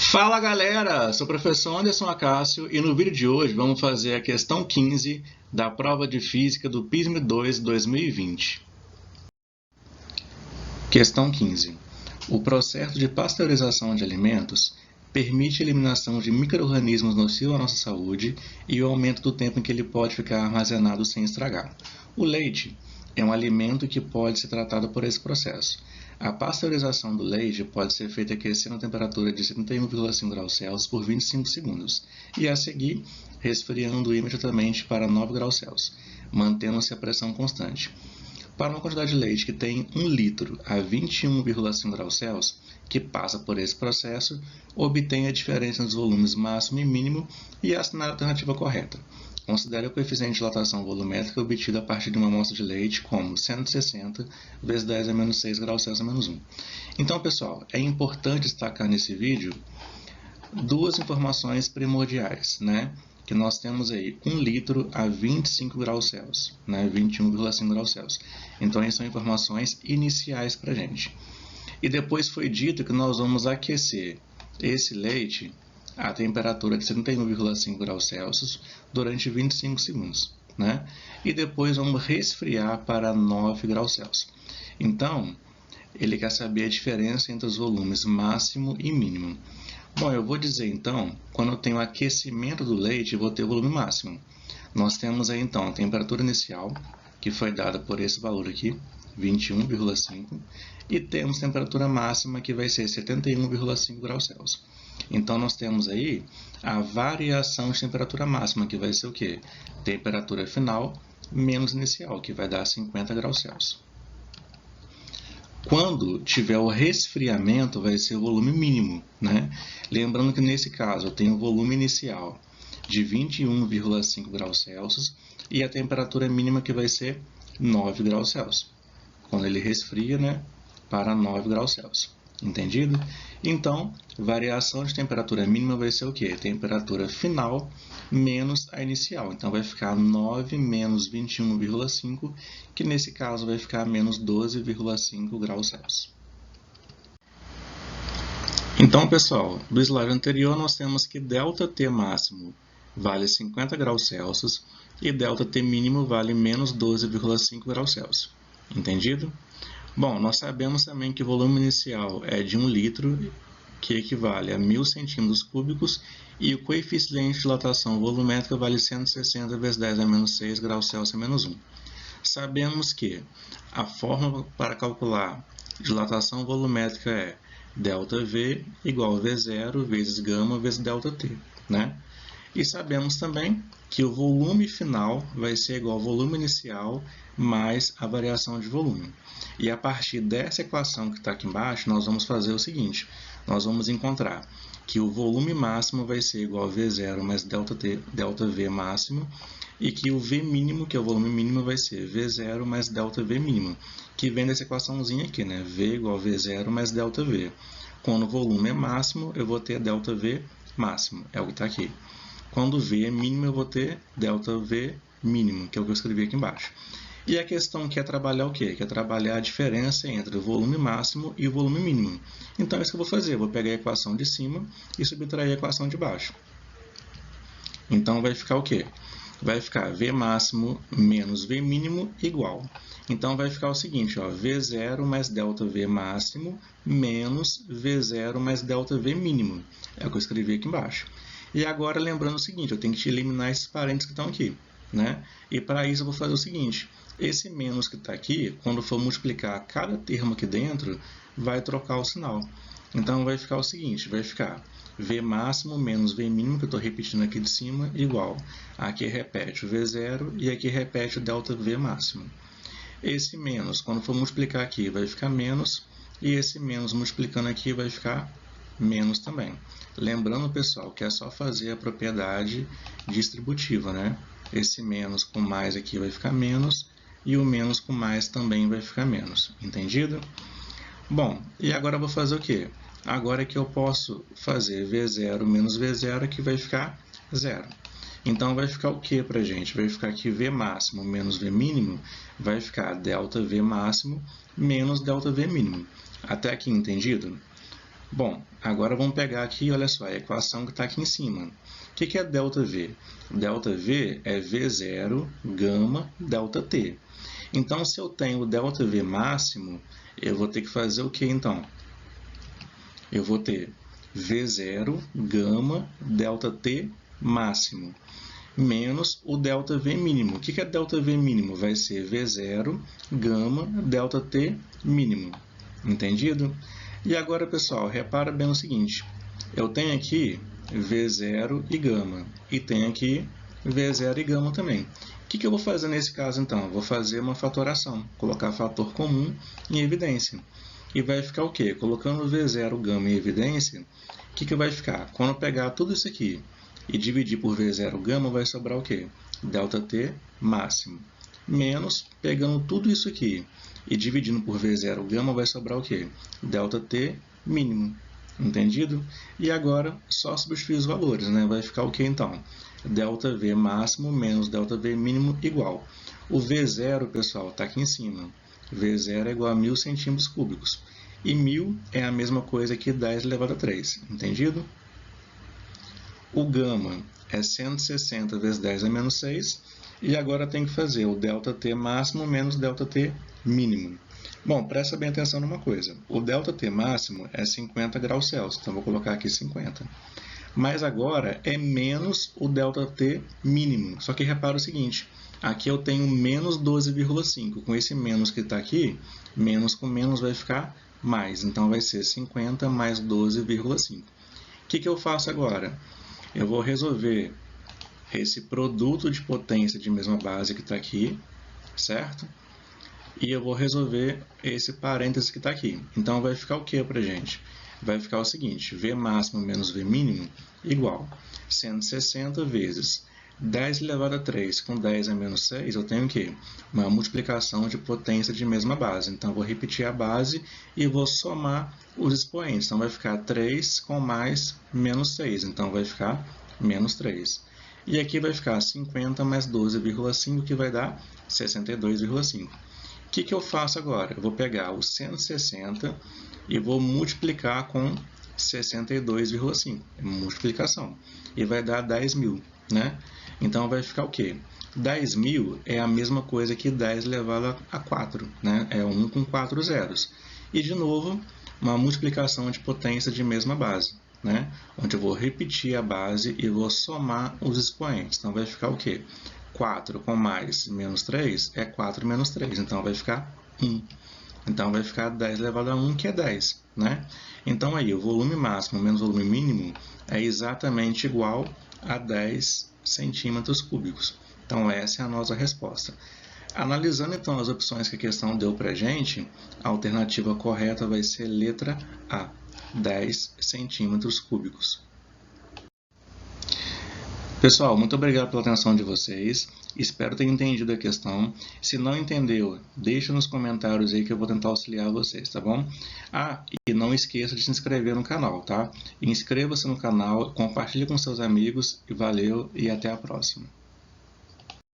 Fala galera, sou o professor Anderson Acácio e no vídeo de hoje vamos fazer a questão 15 da prova de Física do PISM 2 2020. Questão 15. O processo de pasteurização de alimentos permite a eliminação de micro-organismos nocivos à nossa saúde e o aumento do tempo em que ele pode ficar armazenado sem estragar. O leite é um alimento que pode ser tratado por esse processo. A pasteurização do leite pode ser feita aquecendo a temperatura de 71,5 graus Celsius por 25 segundos e, a seguir, resfriando imediatamente para 9 graus Celsius, mantendo-se a pressão constante. Para uma quantidade de leite que tem 1 litro a 21,5 graus Celsius, que passa por esse processo, obtenha a diferença nos volumes máximo e mínimo e assinale a alternativa correta. Considere o coeficiente de dilatação volumétrica obtido a partir de uma amostra de leite como 160 vezes 10 a menos 6 graus Celsius a menos 1. Então, pessoal, é importante destacar nesse vídeo duas informações primordiais, né? Que nós temos aí 1 litro a 25 graus Celsius, né? 21,5 graus Celsius. Então, essas são informações iniciais para a gente. E depois foi dito que nós vamos aquecer esse leite a temperatura de 71,5 graus Celsius durante 25 segundos, né? E depois vamos resfriar para 9 graus Celsius. Então, ele quer saber a diferença entre os volumes máximo e mínimo. Bom, eu vou dizer então, quando eu tenho aquecimento do leite, eu vou ter o volume máximo. Nós temos aí então a temperatura inicial, que foi dada por esse valor aqui, 21,5, e temos temperatura máxima que vai ser 71,5 graus Celsius. Então, nós temos aí a variação de temperatura máxima, que vai ser o quê? Temperatura final menos inicial, que vai dar 50 graus Celsius. Quando tiver o resfriamento, vai ser o volume mínimo, né? Lembrando que nesse caso eu tenho o volume inicial de 21,5 graus Celsius e a temperatura mínima que vai ser 9 graus Celsius. Quando ele resfria, né, para 9 graus Celsius. Entendido? Então, variação de temperatura mínima vai ser o quê? Temperatura final menos a inicial. Então, vai ficar 9 menos 21,5, que nesse caso vai ficar menos 12,5 graus Celsius. Então, pessoal, do slide anterior nós temos que ΔT máximo vale 50 graus Celsius e ΔT mínimo vale menos 12,5 graus Celsius. Entendido? Bom, nós sabemos também que o volume inicial é de 1 litro, que equivale a 1.000 centímetros cúbicos, e o coeficiente de dilatação volumétrica vale 160 vezes 10 a menos 6 graus Celsius a menos 1. Sabemos que a fórmula para calcular dilatação volumétrica é ΔV igual a V0 vezes gama vezes ΔT, né? E sabemos também que o volume final vai ser igual ao volume inicial mais a variação de volume. E a partir dessa equação que está aqui embaixo, nós vamos fazer o seguinte. Nós vamos encontrar que o volume máximo vai ser igual a V0 mais ΔV máximo, e que o V mínimo, que é o volume mínimo, vai ser V0 mais ΔV mínimo, que vem dessa equaçãozinha aqui, né? V igual a V0 mais ΔV. Quando o volume é máximo, eu vou ter ΔV máximo, é o que está aqui. Quando V é mínimo, eu vou ter ΔV mínimo, que é o que eu escrevi aqui embaixo. E a questão quer trabalhar o quê? Quer trabalhar a diferença entre o volume máximo e o volume mínimo. Então, é isso que eu vou fazer. Eu vou pegar a equação de cima e subtrair a equação de baixo. Então, vai ficar o quê? Vai ficar V máximo menos V mínimo igual. Então, vai ficar o seguinte, ó, V0 mais ΔV máximo menos V0 mais ΔV mínimo. É o que eu escrevi aqui embaixo. E agora, lembrando o seguinte, eu tenho que eliminar esses parênteses que estão aqui, né? E para isso eu vou fazer o seguinte, esse menos que está aqui, quando for multiplicar cada termo aqui dentro, vai trocar o sinal. Então, vai ficar o seguinte, vai ficar V máximo menos V mínimo, que eu estou repetindo aqui de cima, igual. Aqui repete o V0 e aqui repete o ΔV máximo. Esse menos, quando for multiplicar aqui, vai ficar menos, e esse menos multiplicando aqui vai ficar menos também. Lembrando, pessoal, que é só fazer a propriedade distributiva, né? Esse menos com mais aqui vai ficar menos, e o menos com mais também vai ficar menos. Entendido? Bom, e agora eu vou fazer o quê? Agora que eu posso fazer V0 menos V0, que vai ficar zero. Então, vai ficar o que para a gente? Vai ficar que V máximo menos V mínimo vai ficar ΔV máximo menos ΔV mínimo. Até aqui, entendido? Bom, agora vamos pegar aqui, olha só, a equação que está aqui em cima. O que é ΔV? ΔV é V0, gama, ΔT. Então, se eu tenho o ΔV máximo, eu vou ter que fazer o que então? Eu vou ter V0, gama, ΔT máximo, menos o ΔV mínimo. O que é ΔV mínimo? Vai ser V0, gama, ΔT mínimo. Entendido? E agora, pessoal, repara bem no seguinte. Eu tenho aqui V0 e gama. E tenho aqui V0 e gama também. O que eu vou fazer nesse caso, então? Eu vou fazer uma fatoração. Colocar fator comum em evidência. E vai ficar o quê? Colocando V0, gama em evidência, o que vai ficar? Quando eu pegar tudo isso aqui e dividir por V0, gama, vai sobrar o quê? ΔT máximo. Menos, pegando tudo isso aqui e dividindo por V0, gama, vai sobrar o quê? ΔT mínimo. Entendido? E agora, só substituir os valores, né? Vai ficar o quê, então? ΔV máximo menos ΔV mínimo igual. O V0, pessoal, está aqui em cima. V0 é igual a 1.000 centímetros cúbicos. E 1.000 é a mesma coisa que 10 elevado a 3. Entendido? O gama é 160 vezes 10 a menos 6. E agora tem que fazer o ΔT máximo menos ΔT mínimo. Bom, presta bem atenção numa coisa. O ΔT máximo é 50 graus Celsius. Então, vou colocar aqui 50. Mas agora é menos o ΔT mínimo. Só que repara o seguinte. Aqui eu tenho menos 12,5. Com esse menos que está aqui, menos com menos vai ficar mais. Então, vai ser 50 mais 12,5. O que eu faço agora? Eu vou resolver esse produto de potência de mesma base que está aqui, certo? E eu vou resolver esse parêntese que está aqui. Então, vai ficar o que para a gente? Vai ficar o seguinte, V máximo menos V mínimo igual 160 vezes 10 elevado a 3 com 10 a menos 6, eu tenho o quê? Uma multiplicação de potência de mesma base. Então, vou repetir a base e vou somar os expoentes. Então, vai ficar 3 com mais menos 6. Então, vai ficar menos 3. E aqui vai ficar 50 mais 12,5, que vai dar 62,5. O que eu faço agora? Eu vou pegar o 160 e vou multiplicar com 62,5. É multiplicação. E vai dar 10.000, né? Então, vai ficar o quê? 10.000 é a mesma coisa que 10 elevado a 4, né? É 1 com 4 zeros. E, de novo, uma multiplicação de potência de mesma base, né? Onde eu vou repetir a base e vou somar os expoentes. Então, vai ficar o quê? 4 com mais menos 3 é 4 menos 3. Então, vai ficar 1. Então, vai ficar 10 elevado a 1, que é 10, né? Então, aí, o volume máximo menos o volume mínimo é exatamente igual a 10 centímetros cúbicos. Então, essa é a nossa resposta. Analisando, então, as opções que a questão deu para a gente, a alternativa correta vai ser letra A, 10 centímetros cúbicos. Pessoal, muito obrigado pela atenção de vocês. Espero ter entendido a questão. Se não entendeu, deixa nos comentários aí que eu vou tentar auxiliar vocês, tá bom? Ah, e não esqueça de se inscrever no canal, tá? Inscreva-se no canal, compartilhe com seus amigos, e valeu e até a próxima.